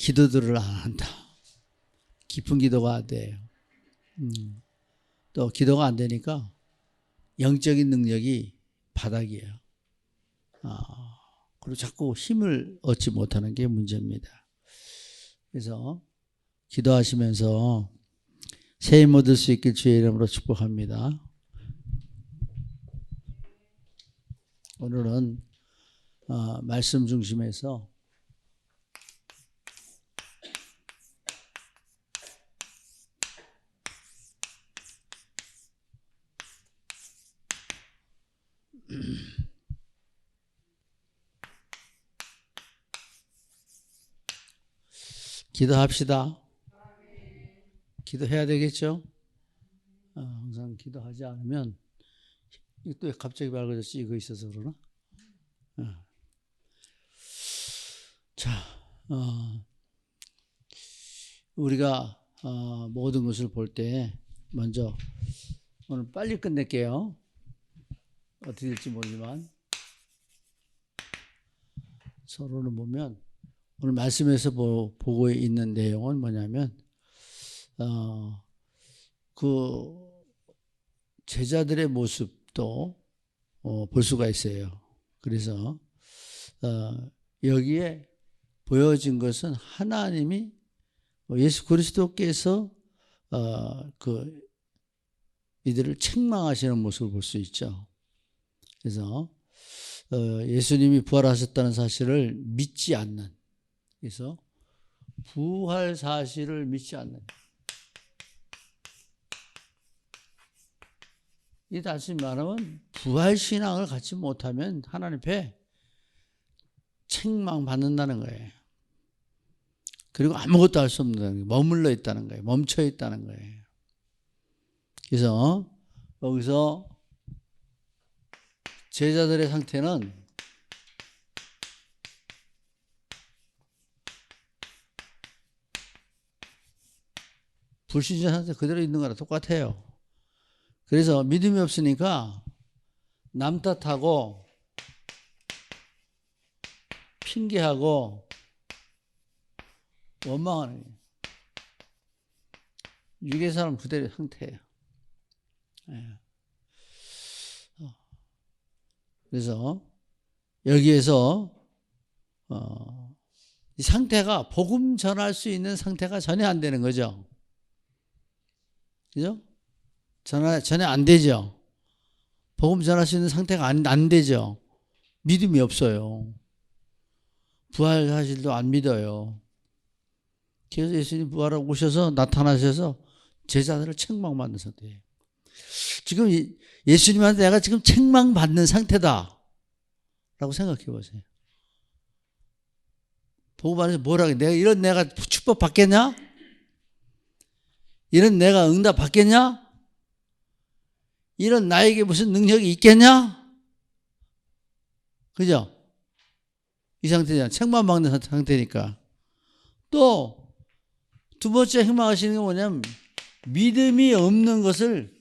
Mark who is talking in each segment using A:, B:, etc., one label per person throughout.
A: 기도들을 안 한다. 깊은 기도가 안 돼요. 또 기도가 안 되니까 영적인 능력이 바닥이에요. 그리고 자꾸 힘을 얻지 못하는 게 문제입니다. 그래서 기도하시면서 새 힘 얻을 수 있길 주의 이름으로 축복합니다. 오늘은 말씀 중심에서 기도합시다. 기도해야 되겠죠? 항상 기도하지 않으면 또 갑자기 밝아졌지 이거 있어서 그러나? 자, 우리가 모든 것을 볼 때 먼저 오늘 빨리 끝낼게요. 어떻게 될지 모르지만 서로는 보면 오늘 말씀에서 보고 있는 내용은 뭐냐면 그 제자들의 모습도 볼 수가 있어요. 그래서 여기에 보여진 것은 하나님이 예수 그리스도께서 그 이들을 책망하시는 모습을 볼 수 있죠. 그래서 예수님이 부활하셨다는 사실을 믿지 않는, 그래서 부활 사실을 믿지 않는, 이 다시 말하면 부활 신앙을 갖지 못하면 하나님 앞에 책망받는다는 거예요. 그리고 아무것도 할 수 없는 거예요. 머물러 있다는 거예요. 멈춰 있다는 거예요. 그래서 여기서 제자들의 상태는 불신자 상태 그대로 있는 거랑 똑같아요. 그래서 믿음이 없으니까 남 탓하고 핑계하고 원망하는 거예요. 유괴 사람 그대로 상태예요. 그래서 여기에서 이 상태가 복음 전할 수 있는 상태가 전혀 안 되는 거죠. 그죠? 전혀 안 되죠. 복음 전할 수 있는 상태가 안 되죠. 믿음이 없어요. 부활 사실도 안 믿어요. 그래서 예수님 부활하고 오셔서 나타나셔서 제자들을 책망받는 상태예요. 지금 예수님한테 내가 지금 책망받는 상태다 라고 생각해 보세요. 복음 안에서 뭐라고 내가 축복 받겠냐? 이런 내가 응답 받겠냐? 이런 나에게 무슨 능력이 있겠냐? 그죠? 이 상태잖아. 책망받는 상태니까. 또 두 번째 책망하시는 게 뭐냐면 믿음이 없는 것을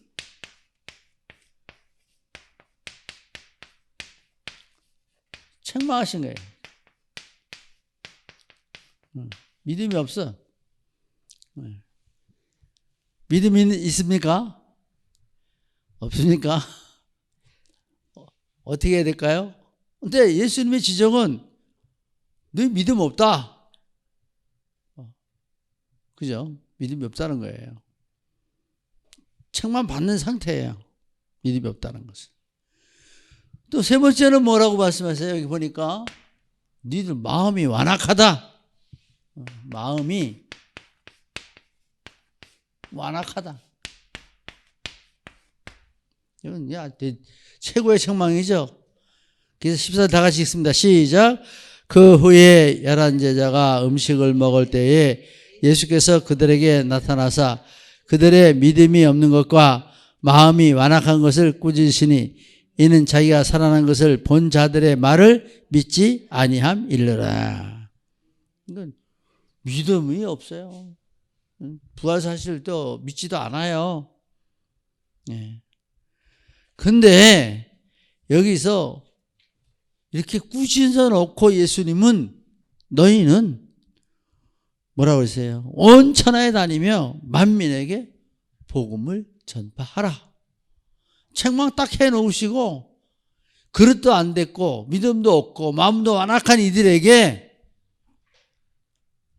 A: 책망하신 거예요. 믿음이 없어. 믿음이 있습니까? 없습니까? 어떻게 해야 될까요? 근데 예수님의 지적은 너 믿음 없다. 그죠? 믿음이 없다는 거예요. 책만 받는 상태예요. 믿음이 없다는 것은. 또 세 번째는 뭐라고 말씀하세요? 여기 보니까 너희들 마음이 완악하다. 마음이 완악하다. 이건 최고의 책망이죠. 그래서 14절 다 같이 읽습니다. 시작. 그 후에 11제자가 음식을 먹을 때에 예수께서 그들에게 나타나사 그들의 믿음이 없는 것과 마음이 완악한 것을 꾸짖으시니 이는 자기가 살아난 것을 본 자들의 말을 믿지 아니함이러라. 이건 믿음이 없어요. 부활 사실도 믿지도 않아요. 근데 여기서 이렇게 꾸짖어 놓고 예수님은 너희는 뭐라고 그랬어요? 온 천하에 다니며 만민에게 복음을 전파하라. 책망 딱 해놓으시고 그릇도 안 됐고 믿음도 없고 마음도 완악한 이들에게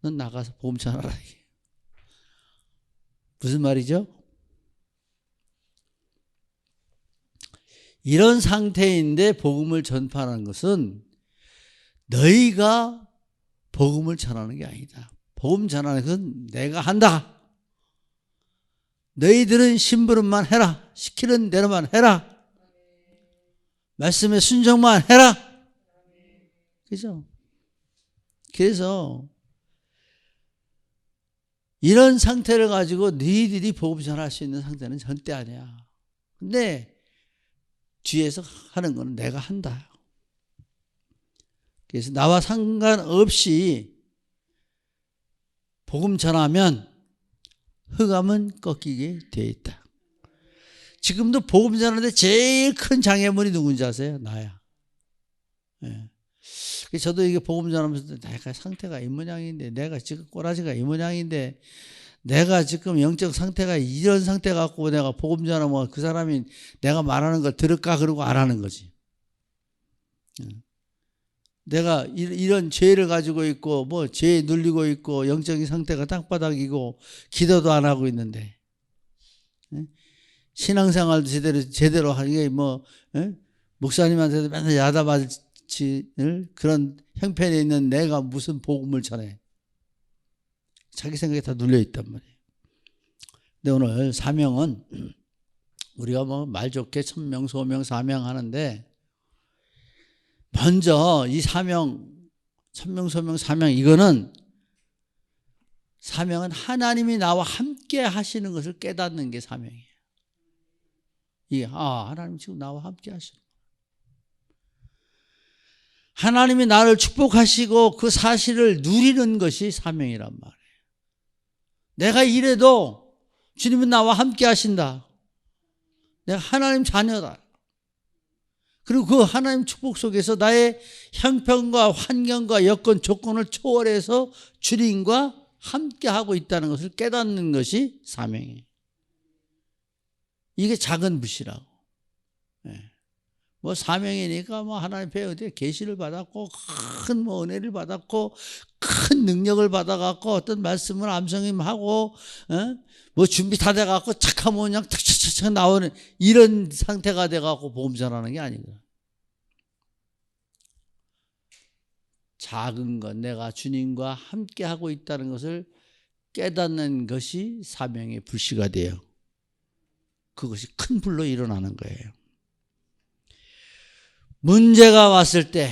A: 넌 나가서 복음 전하라. 무슨 말이죠? 이런 상태인데 복음을 전파하는 것은 너희가 복음을 전하는 게 아니다. 복음 전하는 것은 내가 한다. 너희들은 심부름만 해라. 시키는 대로만 해라. 말씀에 순종만 해라. 그죠? 그래서 이런 상태를 가지고 너희들이 복음 전할 수 있는 상태는 절대 아니야. 근데 뒤에서 하는 건 내가 한다. 그래서 나와 상관없이 복음 전하면 흑암은 꺾이게 되어 있다. 지금도 복음 전하는데 제일 큰 장애물이 누군지 아세요? 나야. 예. 저도 이게 복음 전하면서 내가 상태가 이 모양인데, 내가 지금 꼬라지가 이 모양인데, 내가 지금 영적 상태가 이런 상태 갖고 내가 복음 전하면 그 사람이 내가 말하는 걸 들을까 그러고 안 하는 거지. 내가 이런 죄를 가지고 있고 뭐 죄에 눌리고 있고 영적인 상태가 땅바닥이고 기도도 안 하고 있는데 신앙생활도 제대로 하게 뭐 목사님한테도 맨날 야단맞을 그런 형편에 있는 내가 무슨 복음을 전해. 자기 생각에 다 눌려 있단 말이에요. 근데 오늘 사명은 우리가 뭐 말 좋게 천명, 소명, 사명 하는데 먼저 이 사명, 천명, 소명, 사명 이거는 사명은 하나님이 나와 함께 하시는 것을 깨닫는 게 사명이에요. 이게 하나님 지금 나와 함께 하시는 거예요. 하나님이 나를 축복하시고 그 사실을 누리는 것이 사명이란 말이에요. 내가 이래도 주님은 나와 함께 하신다. 내가 하나님 자녀다. 그리고 그 하나님 축복 속에서 나의 형편과 환경과 여건, 조건을 초월해서 주님과 함께 하고 있다는 것을 깨닫는 것이 사명이에요. 이게 작은 붓이라고. 뭐 사명이니까 뭐 하나님 배우되 계시를 받았고 큰 뭐 은혜를 받았고 큰 능력을 받아갖고 어떤 말씀을 암송임하고 뭐 준비 다 돼갖고 착하면 그냥 탁탁탁 나오는 이런 상태가 돼갖고 복음 전하는 게 아니거든. 작은 것, 내가 주님과 함께 하고 있다는 것을 깨닫는 것이 사명의 불씨가 돼요. 그것이 큰 불로 일어나는 거예요. 문제가 왔을 때,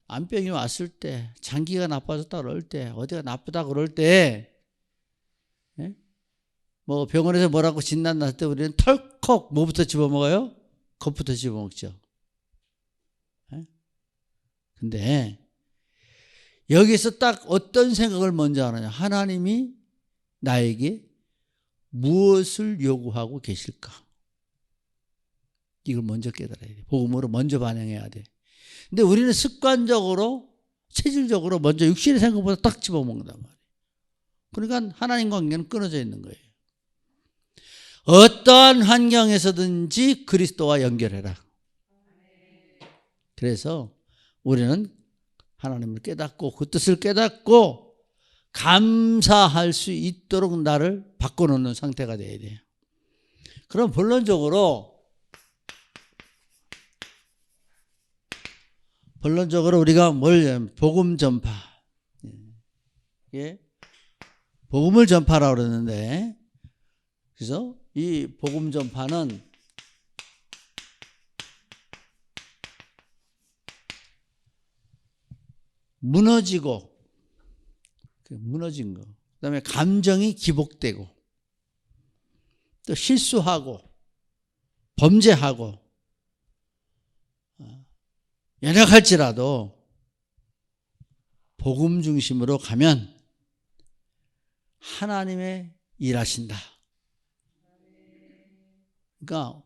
A: 암병이 왔을 때, 장기가 나빠졌다 그럴 때, 어디가 나쁘다 그럴 때, 뭐 병원에서 뭐라고 진단 났을 때 우리는 털컥 뭐부터 집어먹어요? 겁부터 집어먹죠. 근데 여기서 딱 어떤 생각을 먼저 하느냐. 하나님이 나에게 무엇을 요구하고 계실까? 이걸 먼저 깨달아야 돼. 복음으로 먼저 반영해야 돼. 근데 우리는 습관적으로, 체질적으로 먼저 육신의 생각보다 딱 집어먹는단 말이에요. 그러니까 하나님 관계는 끊어져 있는 거예요. 어떠한 환경에서든지 그리스도와 연결해라. 그래서 우리는 하나님을 깨닫고 그 뜻을 깨닫고 감사할 수 있도록 나를 바꿔놓는 상태가 돼야 돼요. 그럼 본론적으로 우리가 복음 전파. 예. 복음을 전파라고 그러는데, 그래서 이 복음 전파는 무너진 거, 그 다음에 감정이 기복되고, 또 실수하고, 범죄하고, 연약할지라도 복음 중심으로 가면 하나님의 일하신다. 그러니까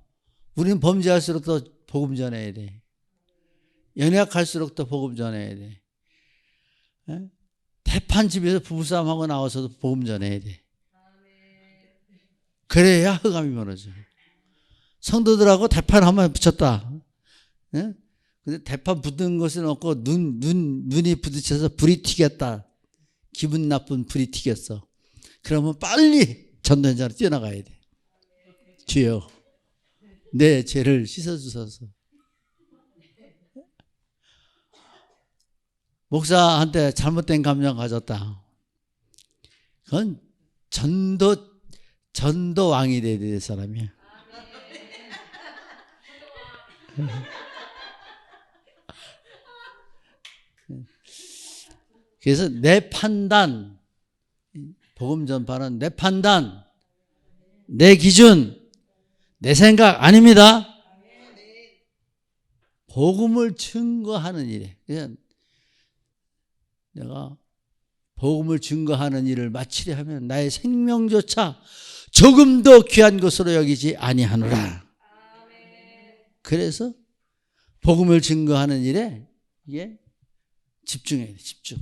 A: 우리는 범죄할수록 더 복음 전해야 돼. 연약할수록 더 복음 전해야 돼. 대판 집에서 부부싸움하고 나와서도 복음 전해야 돼. 그래야 흑암이 멀어져. 성도들하고 대판 한번 붙였다. 예? 근데 대판 붙은 것은 없고 눈이 부딪혀서 불이 튀겼다. 기분 나쁜 불이 튀겼어. 그러면 빨리 전도현장으로 뛰어나가야 돼. 주여, 내 죄를 씻어주소서. 목사한테 잘못된 감정 가졌다. 그건 전도왕이 돼야 될 사람이야. 그래서 내 판단, 복음 전파는 내 판단, 내 기준, 내 생각 아닙니다. 복음을 증거하는 일에. 그냥 내가 복음을 증거하는 일을 마치려 하면 나의 생명조차 조금 더 귀한 것으로 여기지 아니하노라. 그래서 복음을 증거하는 일에 이게 집중해야 돼. 집중.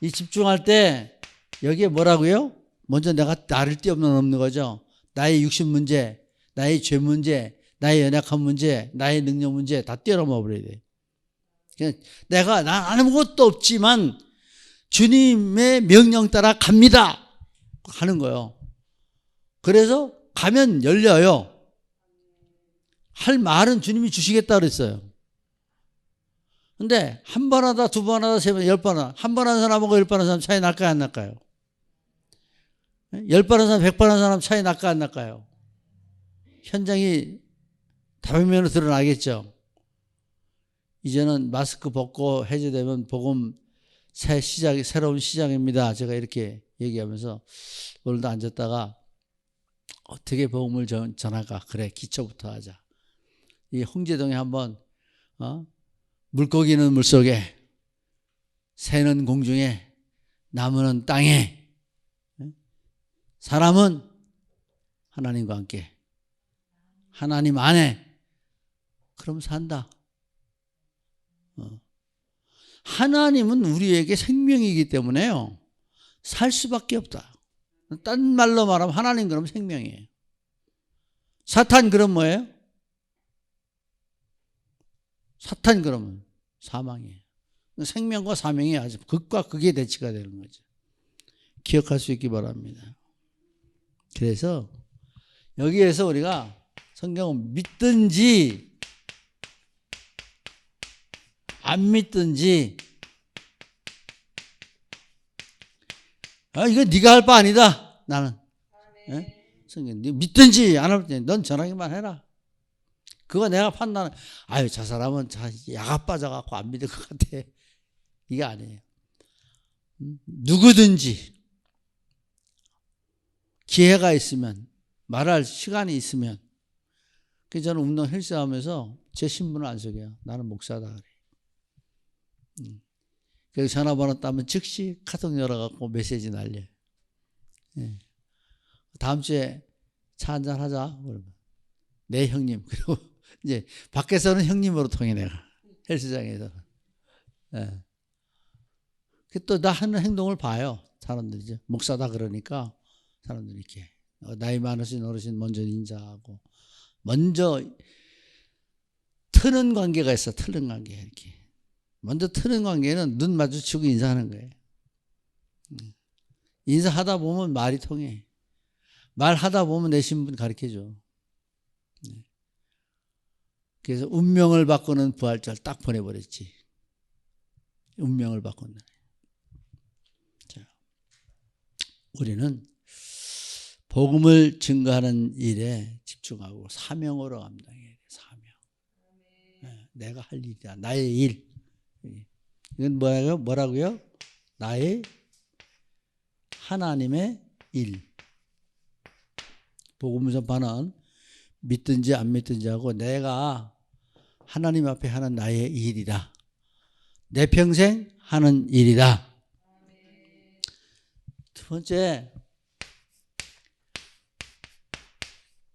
A: 이 집중할 때 여기에 뭐라고요? 먼저 내가 나를 뛰어넘는 거죠. 나의 육신 문제, 나의 죄 문제, 나의 연약한 문제, 나의 능력 문제 다 뛰어넘어 버려야 돼. 내가 난 아무것도 없지만 주님의 명령 따라 갑니다 하는 거예요. 그래서 가면 열려요. 할 말은 주님이 주시겠다 그랬어요. 근데 한 번 하다, 두 번 하다, 세 번, 10번 하다. 한 번 한 사람하고 10번 한 사람 차이 날까요, 안 날까요? 10번 한 사람, 100번 한 사람 차이 날까요, 안 날까요? 현장이 다방면으로 드러나겠죠. 이제는 마스크 벗고 해제되면 복음 새로운 시작입니다. 제가 이렇게 얘기하면서 오늘도 앉았다가 어떻게 복음을 전할까? 그래, 기초부터 하자. 이 홍제동에 한번 물고기는 물속에, 새는 공중에, 나무는 땅에, 사람은 하나님과 함께, 하나님 안에, 그럼 산다. 하나님은 우리에게 생명이기 때문에요. 살 수밖에 없다. 딴 말로 말하면 하나님 그럼 생명이에요. 사탄 그럼 뭐예요? 사탄 그러면 사망이에요. 생명과 사명이 아주 극과 극의 대치가 되는 거죠. 기억할 수 있기 바랍니다. 그래서 여기에서 우리가 성경은 믿든지 안 믿든지 이거 네가 할 바 아니다. 나는 성경 믿든지 안 믿든지 넌 전하기만 해라. 그거 내가 판단은 저 사람은 야가 빠져갖고 안 믿을 것 같아. 이게 아니에요. 누구든지 기회가 있으면 말할 시간이 있으면 그래서 저는 운동 헬스하면서 제 신분을 안 속여요. 나는 목사다 그래. 그래서 전화번호 따면 즉시 카톡 열어갖고 메시지 날려요. 다음 주에 차 한잔 하자. 그러면 네 형님. 그리고 이제 밖에서는 형님으로 통해 내가 헬스장에서는. 또 나 하는 행동을 봐요. 사람들이 목사다 그러니까 사람들이 이렇게 나이 많으신 어르신 먼저 인사하고 먼저 트는 관계가 있어. 트는 관계 이렇게. 먼저 트는 관계는 눈 마주치고 인사하는 거예요. 인사하다 보면 말이 통해. 말하다 보면 내 신분 가르쳐줘. 그래서 운명을 바꾸는 부활절 딱 보내버렸지. 운명을 바꾼다. 자, 우리는 복음을 증거하는 일에 집중하고 사명으로 감당해야 돼. 사명. 내가 할 일이야. 나의 일. 이건 뭐라고요? 나의 하나님의 일. 복음 전파는 믿든지 안 믿든지 하고 내가 하나님 앞에 하는 나의 일이다. 내 평생 하는 일이다. 두 번째,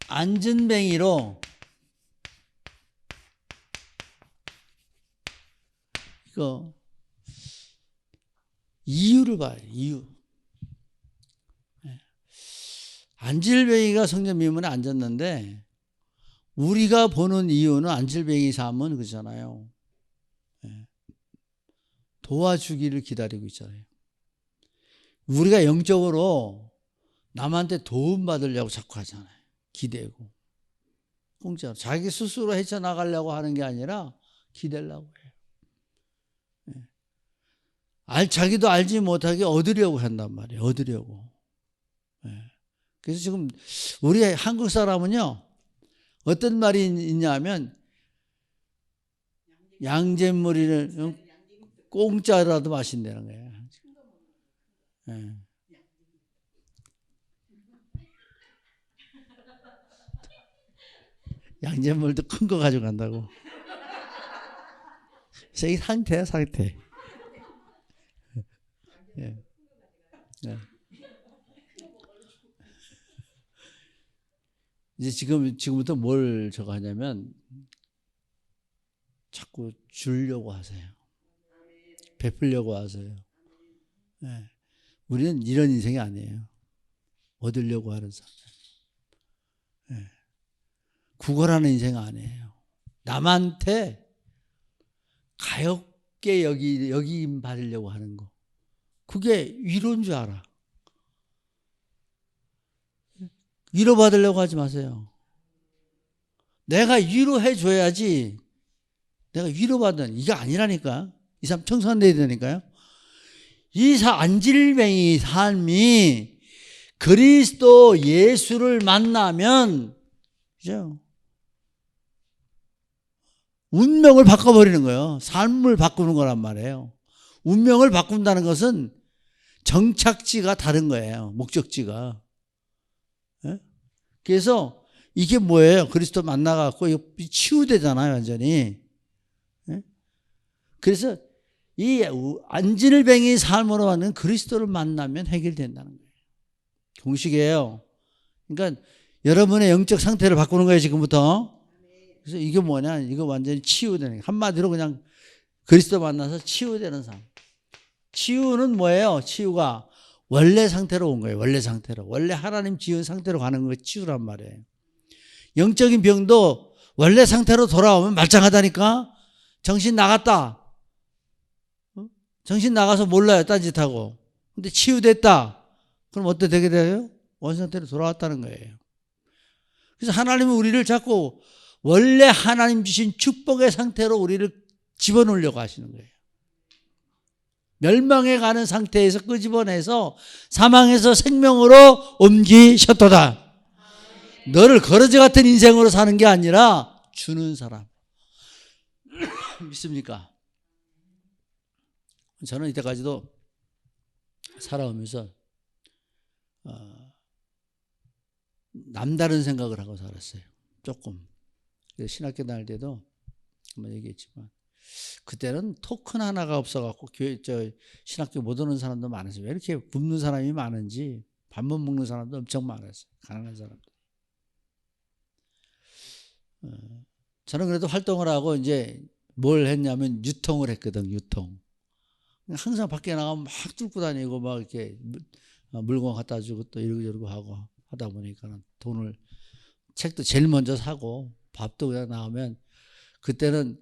A: 안전뱅이로 이거 이유를 봐요. 이유. 안질뱅이가 성전 미문에 앉았는데 우리가 보는 이유는 안질뱅이 삶은 그잖아요. 도와주기를 기다리고 있잖아요. 우리가 영적으로 남한테 도움받으려고 자꾸 하잖아요. 기대고. 공짜로. 자기 스스로 헤쳐나가려고 하는 게 아니라 기대려고 해요. 자기도 알지 못하게 얻으려고 한단 말이에요. 얻으려고. 그래서 지금 우리 한국 사람은요, 어떤 말이 있냐면, 양잿물을 공짜라도 마신다는 거예요. 양잿물도 큰 거 가져간다고. 그래서 이 상태야, 상태. 이제 지금부터 뭘 저거 하냐면, 자꾸 주려고 하세요. 베풀려고 하세요. 우리는 이런 인생이 아니에요. 얻으려고 하는 사람. 구걸하는 인생 아니에요. 남한테 가엽게 여김 받으려고 하는 거. 그게 위로인 줄 알아. 위로받으려고 하지 마세요. 내가 위로해 줘야지. 내가 위로받는 이게 아니라니까. 이 사람 청소한대야 되니까요. 이 안질뱅이 삶이 그리스도 예수를 만나면 그죠? 운명을 바꿔버리는 거예요. 삶을 바꾸는 거란 말이에요. 운명을 바꾼다는 것은 정착지가 다른 거예요. 목적지가. 그래서 이게 뭐예요? 그리스도 만나갖고 치유되잖아요, 완전히. 그래서 이 안질뱅이 삶으로 하는 그리스도를 만나면 해결된다는 거예요. 공식이에요. 그러니까 여러분의 영적 상태를 바꾸는 거예요, 지금부터. 그래서 이게 뭐냐? 이거 완전히 치유되는 거예요. 한마디로 그냥 그리스도 만나서 치유되는 삶. 치유는 뭐예요? 치유가 원래 상태로 온 거예요. 원래 상태로. 원래 하나님 지은 상태로 가는 게 치유란 말이에요. 영적인 병도 원래 상태로 돌아오면 말짱하다니까. 정신 나갔다. 정신 나가서 몰라요. 딴짓하고. 근데 치유됐다. 그럼 어떻게 되게 돼요? 원상태로 돌아왔다는 거예요. 그래서 하나님은 우리를 자꾸 원래 하나님 주신 축복의 상태로 우리를 집어넣으려고 하시는 거예요. 멸망해 가는 상태에서 끄집어내서 사망에서 생명으로 옮기셨도다. 너를 거러지 같은 인생으로 사는 게 아니라 주는 사람. 믿습니까? 저는 이때까지도 살아오면서 남다른 생각을 하고 살았어요. 조금. 신학교 다닐 때도 한번 얘기했지만 그때는 토큰 하나가 없어갖고 신학교 못 오는 사람도 많았어요. 왜 이렇게 굶는 사람이 많은지 밥 못 먹는 사람도 엄청 많았어요. 가난한 사람들. 저는 그래도 활동을 하고 이제 뭘 했냐면 유통을 했거든. 유통. 항상 밖에 나가면 막 뚫고 다니고 막 이렇게 물건 갖다 주고 또 이러고 저러고 하고 하다 보니까 돈을 책도 제일 먼저 사고 밥도 그냥 나오면 그때는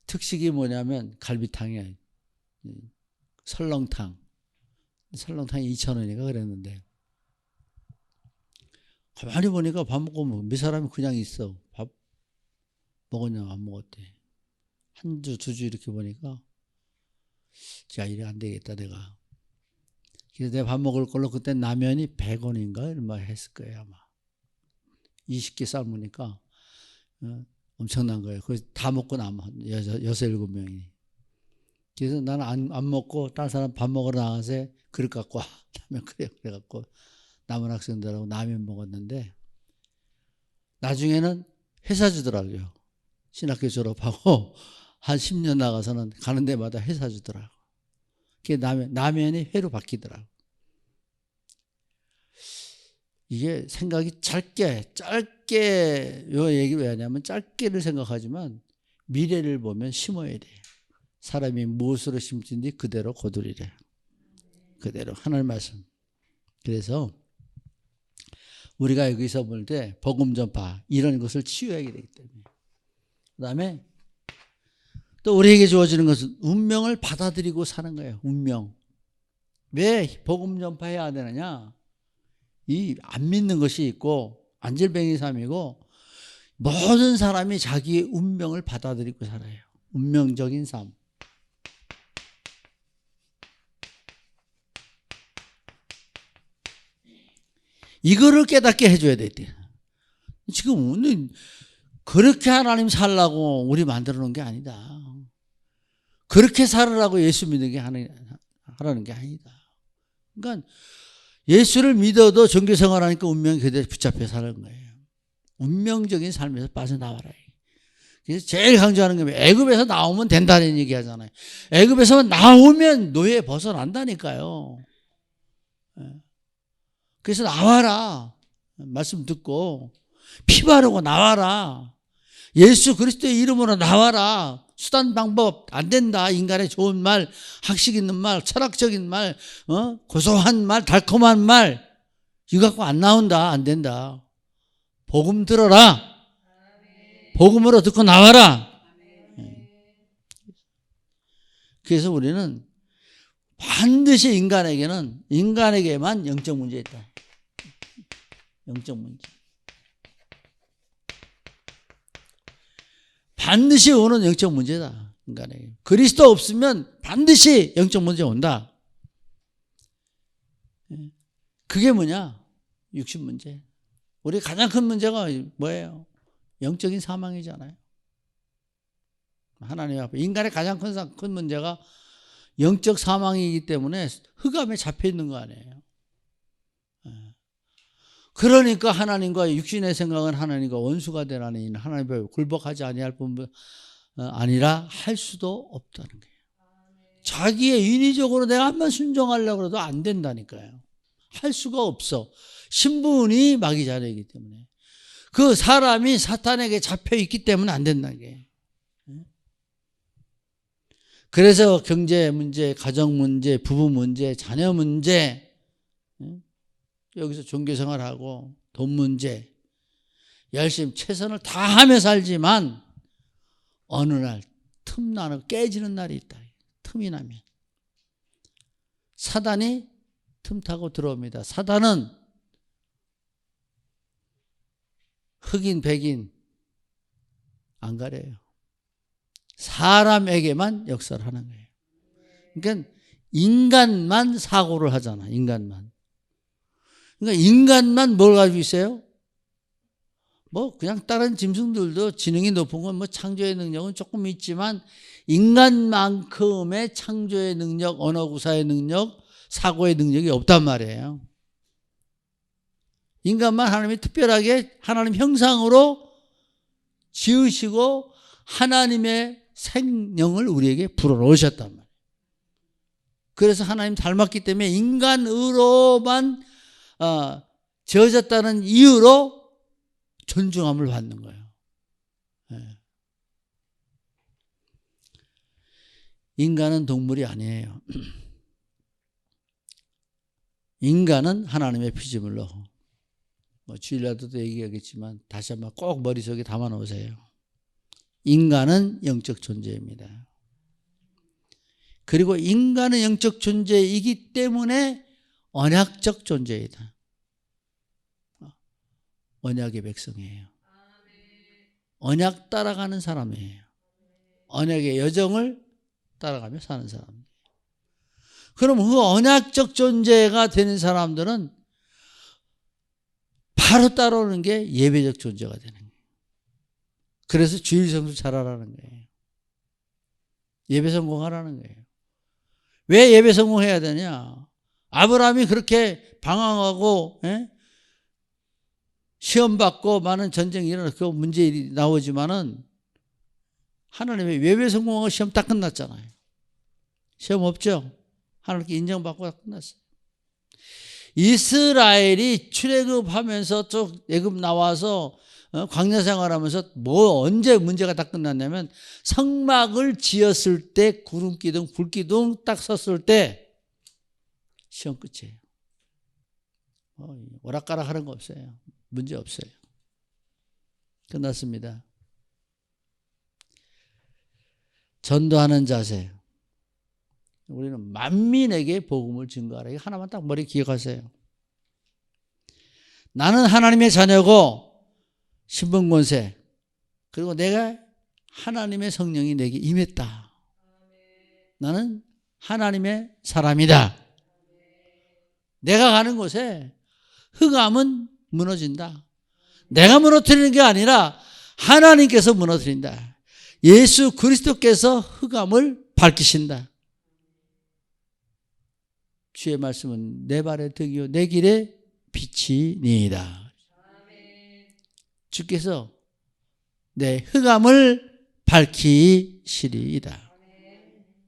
A: 특식이 뭐냐면 갈비탕이에요. 설렁탕. 설렁탕이 2,000원인가 그랬는데 가만히 보니까 밥 먹고 몇 사람이 그냥 있어. 밥 먹었냐 안 먹었대. 한 주, 두 주 이렇게 보니까 자 이래 안 되겠다 내가. 그래서 내가 밥 먹을 걸로 그때 라면이 100원인가 얼마 했을 거예요 아마. 20개 삶으니까 엄청난 거예요. 그래서 다 먹고 남아. 6, 7명이. 그래서 나는 안 먹고 다른 사람 밥 먹으러 나가서 그릇 갖고 와. 라면 그래갖고 남은 학생들하고 라면 먹었는데 나중에는 회사 주더라고요. 신학교 졸업하고 한 10년 나가서는 가는 데마다 회사 주더라고. 그게 라면이 회로 바뀌더라고. 이게 생각이 짧게 요 얘기 왜 하냐면 짧게를 생각하지만 미래를 보면 심어야 돼. 사람이 무엇으로 심든지 그대로 거두리래. 그대로 하나님 말씀. 그래서 우리가 여기서 볼 때 복음 전파 이런 것을 치유해야 되기 때문에. 그 다음에 또 우리에게 주어지는 것은 운명을 받아들이고 사는 거예요. 운명. 왜 복음 전파해야 되느냐? 이 안 믿는 것이 있고 안질뱅이 삶이고 모든 사람이 자기의 운명을 받아들이고 살아요. 운명적인 삶. 이거를 깨닫게 해줘야 돼. 지금 오늘 그렇게 하나님 살라고 우리 만들어 놓은 게 아니다. 그렇게 살으라고 예수 믿는 게 하라는 게 아니다. 그러니까 예수를 믿어도 종교 생활하니까 운명이 그대로 붙잡혀 사는 거예요. 운명적인 삶에서 빠져나와라. 그래서 제일 강조하는 게 애굽에서 나오면 된다는 얘기 하잖아요. 애굽에서 나오면 노예 벗어난다니까요. 그래서 나와라. 말씀 듣고 피 바르고 나와라. 예수 그리스도의 이름으로 나와라. 수단 방법 안 된다. 인간의 좋은 말, 학식 있는 말, 철학적인 말, 고소한 말, 달콤한 말 이거 갖고 안 나온다. 안 된다. 복음 들어라. 복음으로 듣고 나와라. 그래서 우리는 반드시 인간에게만 영적 문제 있다. 영적 문제. 반드시 오는 영적 문제다. 인간에게. 그리스도 없으면 반드시 영적 문제 온다. 그게 뭐냐? 육신 문제. 우리 가장 큰 문제가 뭐예요? 영적인 사망이잖아요. 하나님 앞에 인간의 가장 큰 문제가 영적 사망이기 때문에 흑암에 잡혀 있는 거 아니에요. 그러니까 하나님과 육신의 생각은 하나님과 원수가 되라니 하나님을 굴복하지 아니할 뿐 아니라 할 수도 없다는 거예요. 자기의 인위적으로 내가 한번 순종하려고 해도 안 된다니까요. 할 수가 없어. 신분이 마귀 자녀이기 때문에. 그 사람이 사탄에게 잡혀 있기 때문에 안 된다는 게. 그래서 경제 문제, 가정 문제, 부부 문제, 자녀 문제, 여기서 종교 생활하고 돈 문제 열심히 최선을 다하며 살지만 어느 날 틈나는 깨지는 날이 있다. 틈이 나면 사단이 틈타고 들어옵니다. 사단은 흑인 백인 안 가려요. 사람에게만 역사를 하는 거예요. 그러니까 인간만 사고를 하잖아. 인간만. 그러니까 인간만 뭘 가지고 있어요? 뭐 그냥 다른 짐승들도 지능이 높은 건 뭐 창조의 능력은 조금 있지만 인간만큼의 창조의 능력, 언어 구사의 능력, 사고의 능력이 없단 말이에요. 인간만 하나님이 특별하게 하나님 형상으로 지으시고 하나님의 생명을 우리에게 불어넣으셨단 말이에요. 그래서 하나님 닮았기 때문에 인간으로만 지어졌다는 이유로 존중함을 받는 거예요. 인간은 동물이 아니에요. 인간은 하나님의 피조물로 주일날도 얘기하겠지만 다시 한번 꼭 머릿속에 담아 놓으세요. 인간은 영적 존재입니다. 그리고 인간은 영적 존재이기 때문에 언약적 존재이다. 언약의 백성이에요. 언약 따라가는 사람이에요. 언약의 여정을 따라가며 사는 사람이에요. 그럼 그 언약적 존재가 되는 사람들은 바로 따라오는 게 예배적 존재가 되는 거예요. 그래서 주일 성수 잘하라는 거예요. 예배 성공하라는 거예요. 왜 예배 성공해야 되냐? 아브라함이 그렇게 방황하고 시험 받고 많은 전쟁이 일어나고 그 문제 나오지만은 하나님의 예배 성공하고 시험 딱 끝났잖아요. 시험 없죠? 하나님께 인정받고 다 끝났어요. 이스라엘이 출애굽하면서 쭉 애굽 나와서 광야 생활하면서 언제 문제가 다 끝났냐면 성막을 지었을 때 구름 기둥 불 기둥 딱 섰을 때 시험 끝이에요. 오락가락 하는 거 없어요. 문제 없어요. 끝났습니다. 전도하는 자세. 우리는 만민에게 복음을 증거하라. 이거 하나만 딱 머리 기억하세요. 나는 하나님의 자녀고 신분권세, 그리고 내가 하나님의 성령이 내게 임했다. 나는 하나님의 사람이다. 내가 가는 곳에 흑암은 무너진다. 내가 무너뜨리는 게 아니라 하나님께서 무너뜨린다. 예수 그리스도께서 흑암을 밝히신다. 주의 말씀은 내 발의 등이요 내 길의 빛이니이다. 주께서 내 흑암을 밝히시리이다.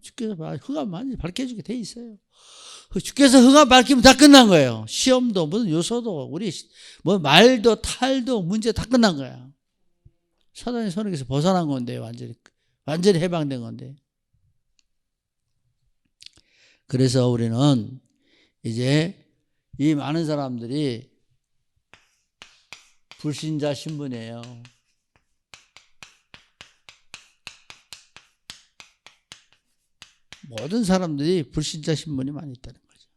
A: 주께서 흑암 밝혀주게 돼 있어요. 주께서 흑암 밝히면 다 끝난 거예요. 시험도 무슨 요소도 우리 뭐 말도 탈도 문제 다 끝난 거야. 사단의 손에서 벗어난 건데 완전히 해방된 건데. 그래서 우리는 이제 이 많은 사람들이 불신자 신분이에요. 모든 사람들이 불신자 신분이 많이 있다는 거죠.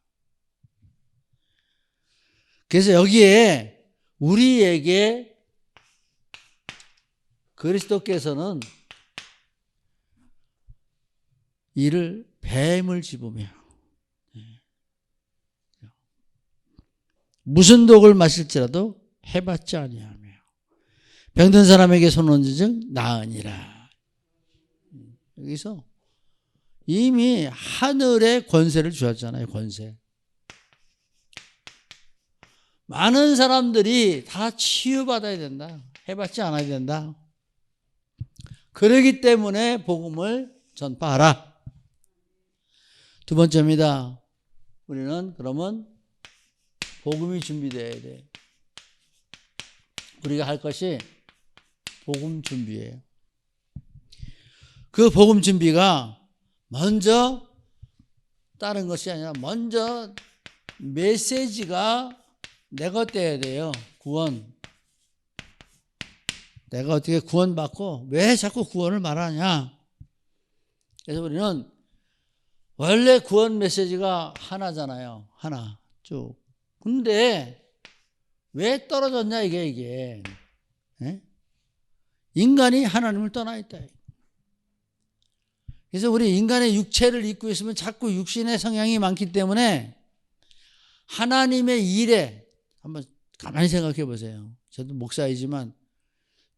A: 그래서 여기에 우리에게 그리스도께서는 이를 뱀을 집으며 무슨 독을 마실지라도 해봤지 아니하며 병든 사람에게 손 얹은즉 나으니라. 여기서 이미 하늘의 권세를 주었잖아요. 권세. 많은 사람들이 다 치유받아야 된다. 해봤지 않아야 된다. 그러기 때문에 복음을 전파하라. 두 번째입니다. 우리는 그러면 복음이 준비되어야 돼. 우리가 할 것이 복음 준비예요. 그 복음 준비가 먼저 다른 것이 아니라 먼저 메시지가 내 것 돼야 돼요. 구원. 내가 어떻게 구원받고 왜 자꾸 구원을 말하냐. 그래서 우리는 원래 구원 메시지가 하나잖아요. 하나 쭉. 근데 왜 떨어졌냐 이게. 에? 인간이 하나님을 떠나 있다. 그래서 우리 인간의 육체를 입고 있으면 자꾸 육신의 성향이 많기 때문에 하나님의 일에 한번 가만히 생각해 보세요. 저도 목사이지만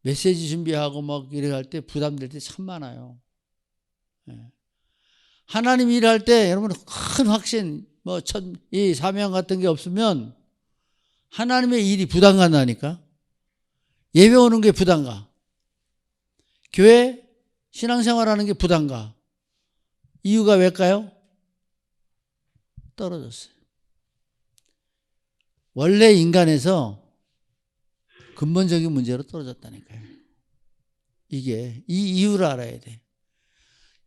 A: 메시지 준비하고 막 이래 할 때 부담될 때 참 많아요. 하나님 일할 때 여러분 큰 확신, 이 사명 같은 게 없으면 하나님의 일이 부담 간다니까. 예배 오는 게 부담 가. 교회 신앙생활하는 게 부담 가. 이유가 왜일까요? 떨어졌어요. 원래 인간에서 근본적인 문제로 떨어졌다니까요. 이게 이 이유를 알아야 돼.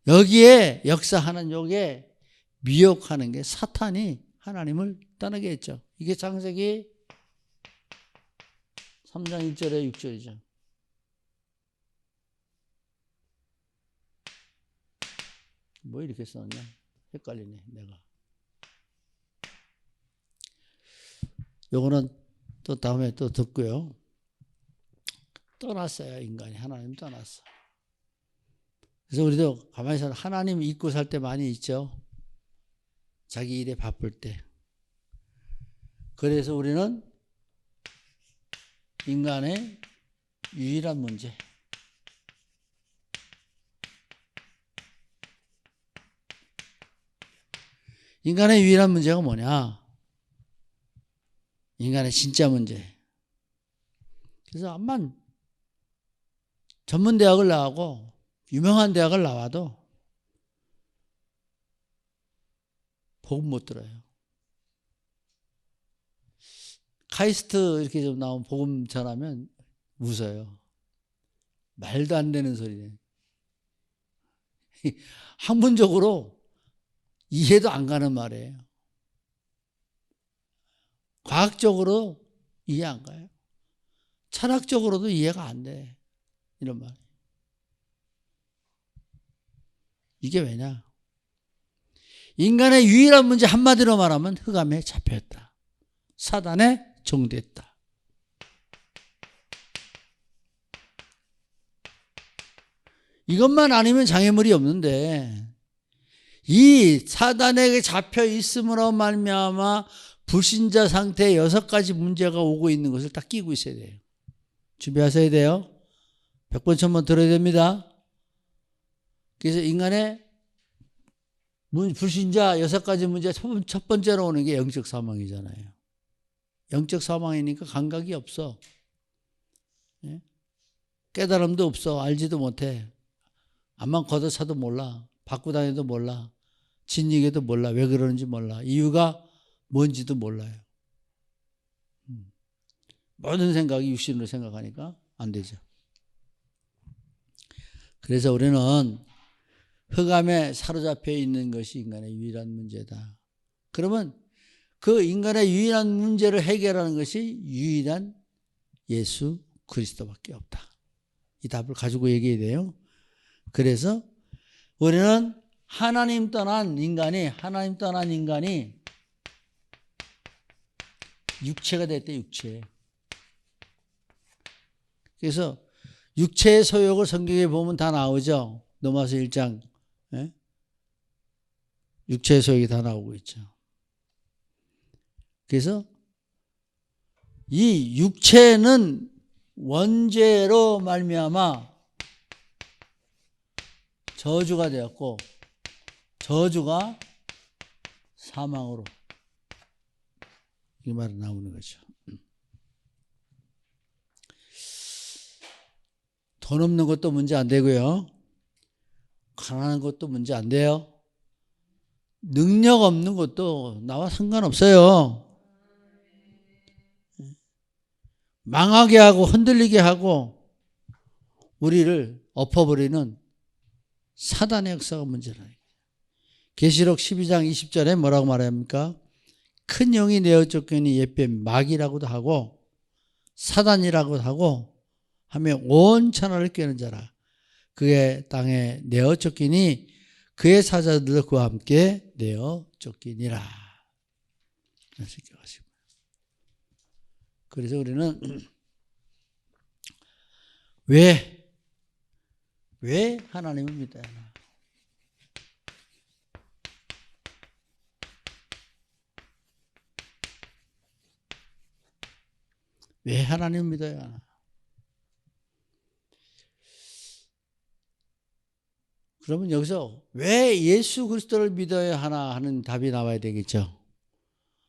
A: 여기에 역사하는 요게 미혹하는 게 사탄이 하나님을 떠나게 했죠. 이게 창세기 3장 1절에 6절이죠. 뭐 이렇게 썼냐? 헷갈리네 내가. 요거는 또 다음에 또 듣고요. 떠났어요. 인간이 하나님 떠났어. 그래서 우리도 가만히 있어 하나님 잊고 살 때 많이 있죠. 자기 일에 바쁠 때. 그래서 우리는 인간의 유일한 문제, 인간의 유일한 문제가 뭐냐? 인간의 진짜 문제. 그래서 암만 전문 대학을 나오고 유명한 대학을 나와도 복음 못 들어요. 카이스트 이렇게 좀 나온 복음 전하면 웃어요. 말도 안 되는 소리네. 학문적으로 이해도 안 가는 말이에요. 과학적으로 이해 안 가요. 철학적으로도 이해가 안 돼. 이런 말. 이게 왜냐? 인간의 유일한 문제 한마디로 말하면 흑암에 잡혔다. 사단에 종됐다. 이것만 아니면 장애물이 없는데 이 사단에게 잡혀 있음으로 말미암아 불신자 상태에 6가지 문제가 오고 있는 것을 딱 끼고 있어야 돼요. 준비하셔야 돼요. 100번 1000번 들어야 됩니다. 그래서 인간의 불신자 6가지 문제 첫 번째로 오는 게 영적 사망이잖아요. 영적 사망이니까 감각이 없어. 깨달음도 없어. 알지도 못해. 암만 걷어차도 몰라. 받고 다녀도 몰라. 진리게도 몰라. 왜 그러는지 몰라. 이유가 뭔지도 몰라요. 모든 생각이 육신으로 생각하니까 안 되죠. 그래서 우리는 흑암에 사로잡혀 있는 것이 인간의 유일한 문제다. 그러면 그 인간의 유일한 문제를 해결하는 것이 유일한 예수 그리스도밖에 없다. 이 답을 가지고 얘기해야 돼요. 그래서 우리는 하나님 떠난 인간이 육체가 됐대. 육체. 그래서 육체의 소욕을 성경에 보면 다 나오죠. 로마서 1장. 육체의 소욕이 다 나오고 있죠. 그래서 이 육체는 원죄로 말미암아 저주가 되었고 저주가 사망으로 이 말이 나오는 거죠. 돈 없는 것도 문제 안 되고요. 가난한 것도 문제 안 돼요. 능력 없는 것도 나와 상관없어요. 망하게 하고 흔들리게 하고 우리를 엎어버리는 사단의 역사가 문제라. 계시록 12장 20절에 뭐라고 말합니까? 큰 영이 내어 쫓기니 옛뱀 마귀라고도 하고 사단이라고도 하고 하며 온 천하를 꿰는 자라. 그의 땅에 내어 쫓기니 그의 사자들도 그와 함께 내어 쫓기니라. 그래서 우리는 왜 하나님을 믿어야 하나? 왜 하나님을 믿어야 하나? 그러면 여기서 왜 예수 그리스도를 믿어야 하나 하는 답이 나와야 되겠죠.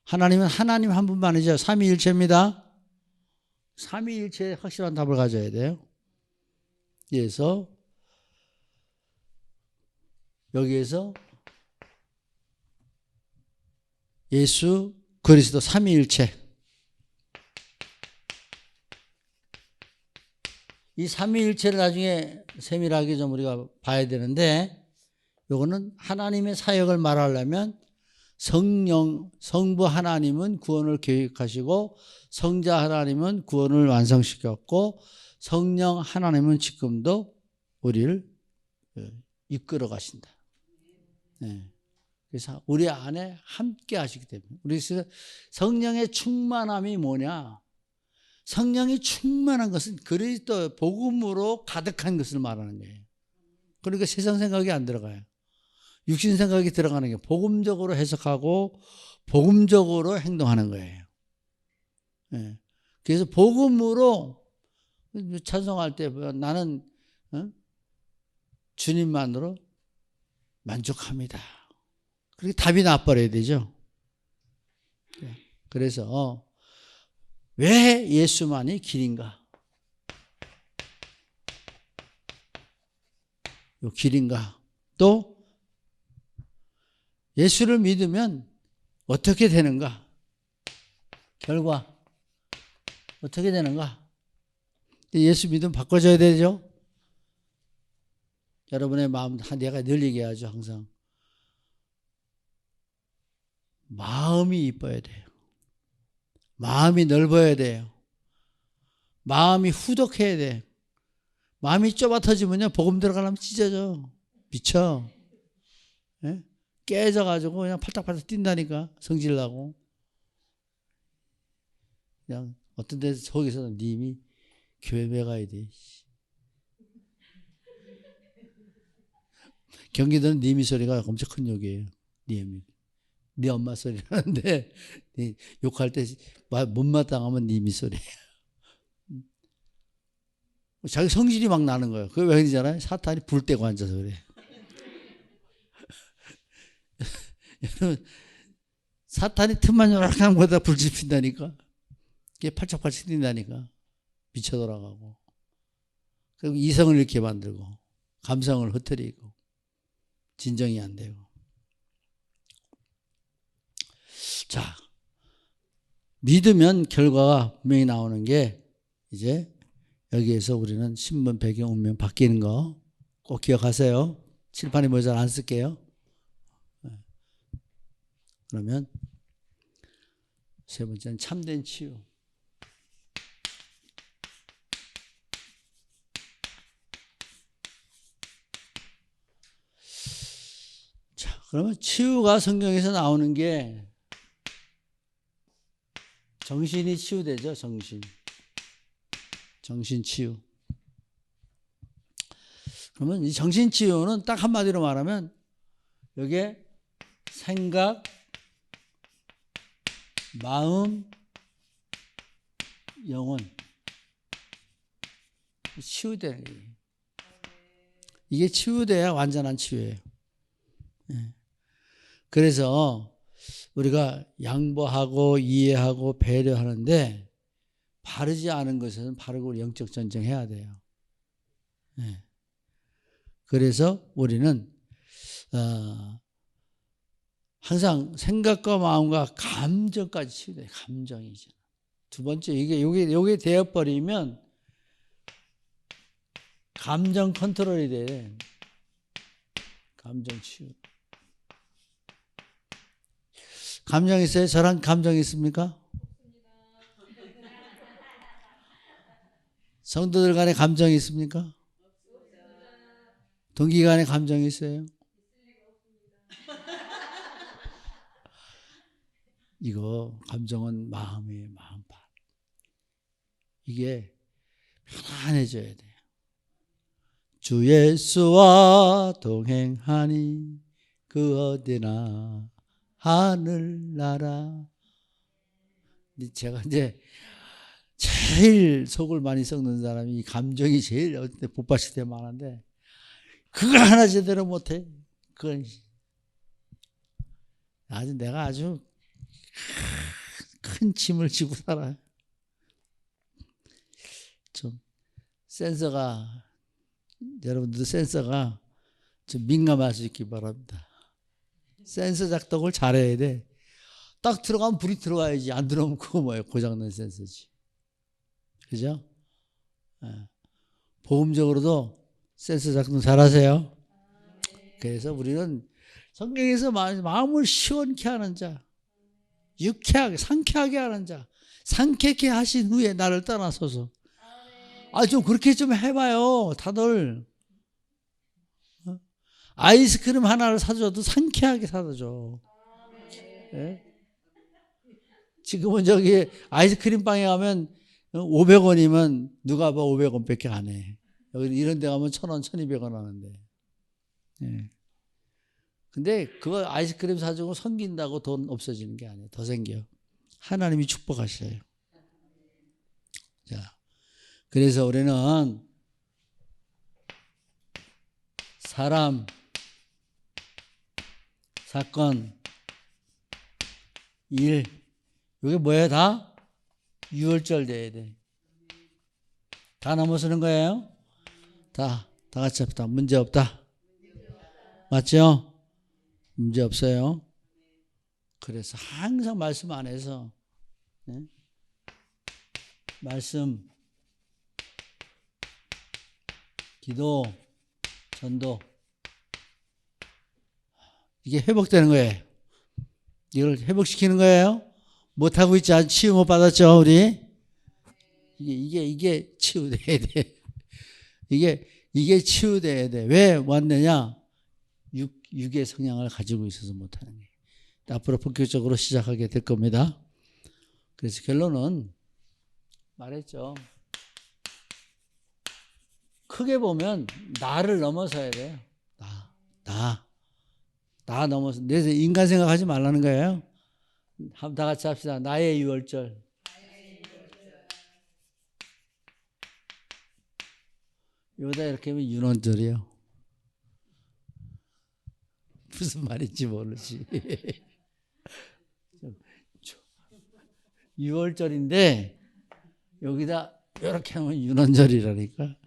A: 하나님은 하나님 한 분만이죠. 삼위일체입니다. 삼위일체에 확실한 답을 가져야 돼요. 그래서 여기에서 예수 그리스도 삼위일체, 이 삼위일체를 나중에 세밀하게 좀 우리가 봐야 되는데, 요거는 하나님의 사역을 말하려면 성부 하나님은 구원을 계획하시고 성자 하나님은 구원을 완성시켰고 성령 하나님은 지금도 우리를 이끌어 가신다. 네. 그래서 우리 안에 함께 하시기 때문에. 우리 성령의 충만함이 뭐냐? 성령이 충만한 것은 그리스도 복음으로 가득한 것을 말하는 거예요. 그러니까 세상 생각이 안 들어가요. 육신 생각이 들어가는 게 복음적으로 해석하고 복음적으로 행동하는 거예요. 네. 그래서 복음으로 찬송할 때 나는 주님만으로 만족합니다. 그렇게 답이 나버려야 되죠. 그래서 왜 예수만이 길인가? 요 길인가? 또 예수를 믿으면 어떻게 되는가? 결과 어떻게 되는가? 예수 믿으면 바꿔줘야 되죠. 여러분의 마음, 내가 늘 얘기하죠. 항상 마음이 이뻐야 돼요. 마음이 넓어야 돼요. 마음이 후덕해야 돼. 마음이 좁아터지면요, 복음 들어가려면 찢어져. 미쳐. 예? 깨져가지고 그냥 팔딱팔딱 뛴다니까, 성질나고. 그냥 어떤 데서 저기서 님이 교회 왜 가야 돼. 경기도는 님이 소리가 엄청 큰 욕이에요. 님이. 네 엄마 소리라는데 욕할 때 못마땅하면 님이 소리예요. 자기 성질이 막 나는 거예요. 그게 왜 그러잖아요. 사탄이 불 떼고 앉아서 그래. 여러분, 사탄이 틈만 요락한 거다 불 지핀다니까. 이게 팔짝팔짝 뛴다니까. 미쳐 돌아가고. 그리고 이성을 이렇게 만들고 감성을 흐트리고 진정이 안 되고. 자, 믿으면 결과가 분명히 나오는 게 이제 여기에서 우리는 신분, 배경, 운명 바뀌는 거 꼭 기억하세요. 칠판에 모자 안 쓸게요. 그러면 세 번째는 참된 치유. 자, 그러면 치유가 성경에서 나오는 게 정신이 치유되죠. 정신 치유. 그러면 이 정신 치유는 딱 한마디로 말하면 여기에 생각, 마음, 영혼 치유되는 거예요. 이게 치유돼야 완전한 치유예요. 그래서 우리가 양보하고 이해하고 배려하는데 바르지 않은 것은 바르고 영적 전쟁해야 돼요. 그래서 우리는 항상 생각과 마음과 감정까지 치유돼요. 감정이죠. 두 번째 이게 되어버리면 감정 컨트롤이 돼. 감정 치유. 감정 있어요? 저랑 감정 있습니까? 성도들 간에 감정이 있습니까? 동기 간에 감정이 있어요? 이거 감정은 마음이에요. 마음밭. 이게 편안해져야 돼요. 주 예수와 동행하니 그 어디나 하늘나라. 제가 이제 제일 속을 많이 썩는 사람이 감정이 제일 어때 복받칠 때 많은데 그거 하나 제대로 못해. 그건 내가 아주 큰 짐을 지고 살아요. 좀 센서가 여러분들도 센서가 좀 민감할 수 있기 바랍니다. 센서 작동을 잘해야 돼. 딱 들어가면 불이 들어가야지. 안 들어오면 그거 뭐예요? 고장난 센서지. 그죠? 보험적으로도 센서 작동 잘하세요. 그래서 우리는 성경에서 마음을 시원케 하는 자, 유쾌하게 상쾌하게 하는 자, 상쾌케 하신 후에 나를 떠나소서. 좀 그렇게 좀 해봐요. 다들 아이스크림 하나를 사줘도 상쾌하게 사다 줘. 네? 지금은 저기 아이스크림 빵에 가면 500원이면 누가 봐 500원밖에 안 해. 여기 이런 데 가면 1,000원, 1,200원 하는데. 네. 근데 그거 아이스크림 사주고 섬긴다고 돈 없어지는 게 아니에요. 더 생겨. 하나님이 축복하셔요. 자, 그래서 우리는 사람, 사건, 일, 이게 뭐예요? 다 유월절 돼야 돼. 다 넘어서는 거예요? 다 같이 합시다. 문제 없다. 맞죠? 문제 없어요. 그래서 항상 말씀 안에서 말씀, 기도, 전도 이게 회복되는 거예요. 이걸 회복시키는 거예요. 못하고 있지 않, 치유 못 받았죠, 우리? 이게 치유돼야 돼. 이게 치유돼야 돼. 왜 왔느냐? 육의 성향을 가지고 있어서 못하는 거예요. 앞으로 본격적으로 시작하게 될 겁니다. 그래서 결론은 말했죠. 크게 보면 나를 넘어서야 돼요. 나 넘어서. 그래서 인간 생각하지 말라는 거예요. 한번 다 같이 합시다. 나의 유월절. 여기다 이렇게 하면 윤원절이에요. 무슨 말인지 모르지. 6월절인데 여기다 이렇게 하면 윤원절이라니까.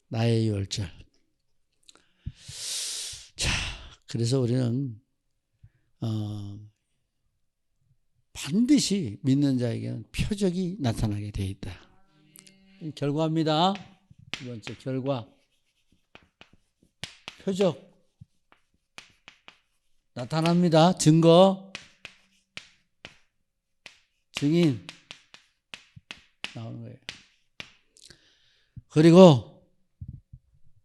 A: 나의 6월절. 자, 그래서 우리는 반드시 믿는 자에게는 표적이 나타나게 되어 있다. 결과입니다. 두 번째 결과. 표적. 나타납니다. 증거. 증인. 나오는 거예요. 그리고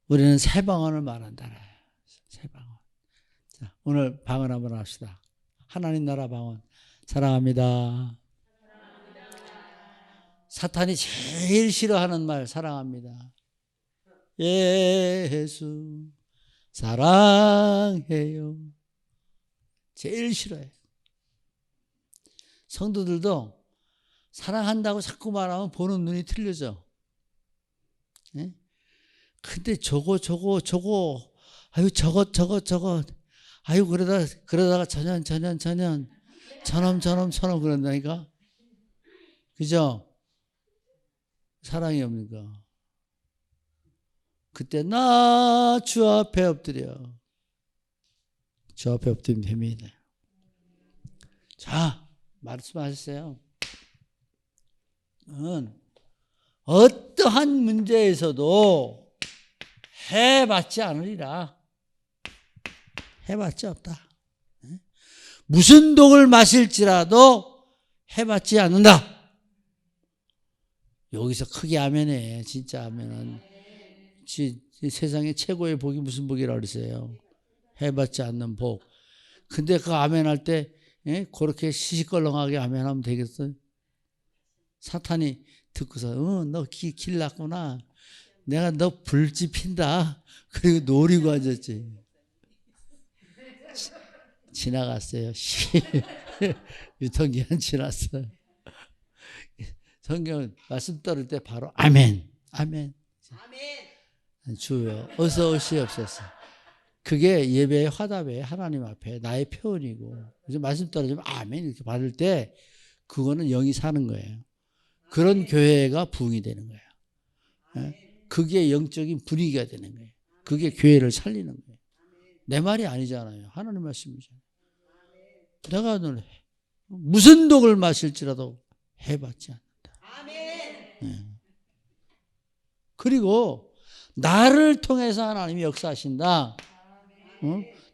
A: 우리는 새 방언을 말한다. 새 방언. 자, 오늘 방언 한번 합시다. 하나님 나라 방언. 사랑합니다. 사탄이 제일 싫어하는 말 사랑합니다. 예수 사랑해요. 제일 싫어해. 성도들도 사랑한다고 자꾸 말하면 보는 눈이 틀려져. 예? 근데 저거 아유 저거 아유 그러다가 전염 그런다니까. 그죠? 사랑이 없니까? 그때 나 주 앞에 엎드려. 주 앞에 엎드리면 됩니다. 자, 말씀하셨어요. 어떠한 문제에서도 해봤지 않으리라. 해봤지 없다. 무슨 독을 마실지라도 해봤지 않는다. 여기서 크게 아멘해. 진짜 아멘은. 세상에 최고의 복이 무슨 복이라고 그러세요? 해봤지 않는 복. 근데 그 아멘할 때 그렇게 시시껄렁하게 아멘하면 되겠어요? 사탄이 듣고서 너 길 났구나. 내가 너 불지 핀다. 그리고 노리고 앉았지. 지나갔어요. 유통기한 지났어요. 성경 말씀 떨을 때 바로 아멘. 주여 어서 오시옵소서. 그게 예배의 화답이에요. 하나님 앞에 나의 표현이고. 그래서 말씀 떨어지면 아멘 이렇게 받을 때 그거는 영이 사는 거예요. 그런 교회가 부흥이 되는 거예요. 그게 영적인 분위기가 되는 거예요. 그게 교회를 살리는 거예요. 내 말이 아니잖아요. 하나님 말씀이잖아요. 내가 늘 무슨 독을 마실지라도 해봤지 않는다. 네. 그리고 나를 통해서 하나님이 역사하신다.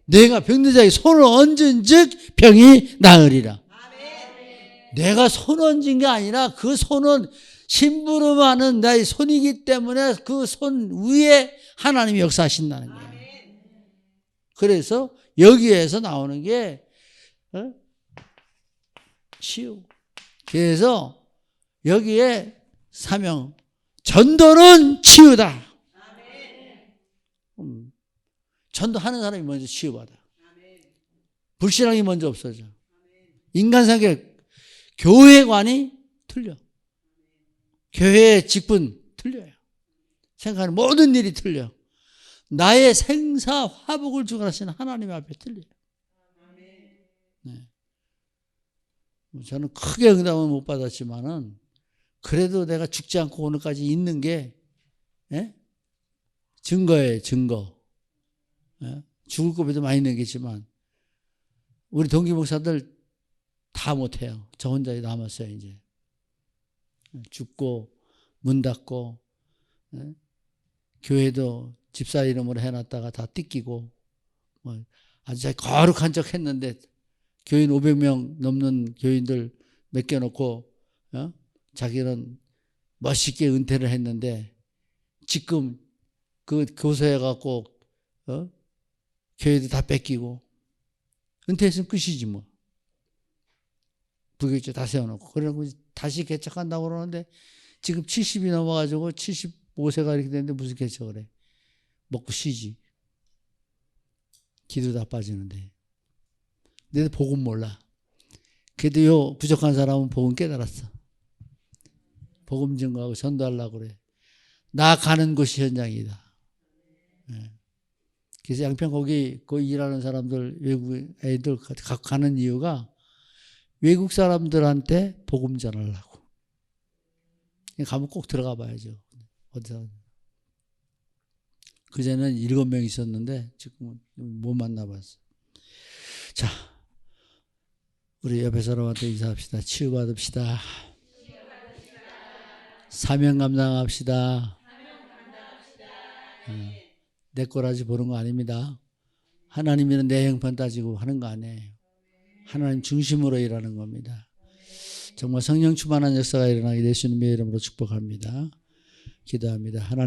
A: 내가 병든 자에게 손을 얹은 즉 병이 나으리라. 내가 손 얹은 게 아니라 그 손은 심부름하는 나의 손이기 때문에 그 손 위에 하나님이 역사하신다는 거예요. 그래서 여기에서 나오는 게 치유. 그래서 여기에 사명. 전도는 치유다. 전도하는 사람이 먼저 치유받아. 불신앙이 먼저 없어져. 인간 생각, 교회관이 틀려. 교회의 직분 틀려요. 생각하는 모든 일이 틀려. 나의 생사 화복을 주관하시는 하나님 앞에 틀려요. 네. 저는 크게 응답은 못 받았지만은 그래도 내가 죽지 않고 오늘까지 있는 게 증거예요. 증거. 죽을 고비도 많이 내겠지만 우리 동기 목사들 다 못해요. 저 혼자 남았어요. 이제 죽고 문 닫고 교회도 집사 이름으로 해놨다가 다 뜯기고 아주 거룩한 척 했는데 교인 500명 넘는 교인들 맡겨놓고 자기는 멋있게 은퇴를 했는데 지금 그 교사해갖고 교회도 다 뺏기고 은퇴했으면 끝이지 뭐. 부교육자 다 세워놓고 그러고 다시 개척한다고 그러는데 지금 70이 넘어가지고 75세가 이렇게 되는데 무슨 개척을 해. 먹고 쉬지. 기도 다 빠지는데. 근데 복음 몰라. 그래도 요 부족한 사람은 복음 깨달았어. 복음 증거하고 전도하려고 그래. 나 가는 곳이 현장이다. 그래서 양평 거기 일하는 사람들 외국 애들 가는 이유가 외국 사람들한테 복음 전하려고. 가면 꼭 들어가 봐야죠. 어디서. 그전에는 7명 있었는데 지금은 못 만나봤어. 자, 우리 옆에 사람한테 인사합시다. 치유받읍시다. 사명 감당합시다. 내 거라지 보는 거 아닙니다. 하나님이는 내 형편 따지고 하는 거 아니에요. 하나님 중심으로 일하는 겁니다. 정말 성령 충만한 역사가 일어나게 예수님의 이름으로 축복합니다. 기도합니다. 하나님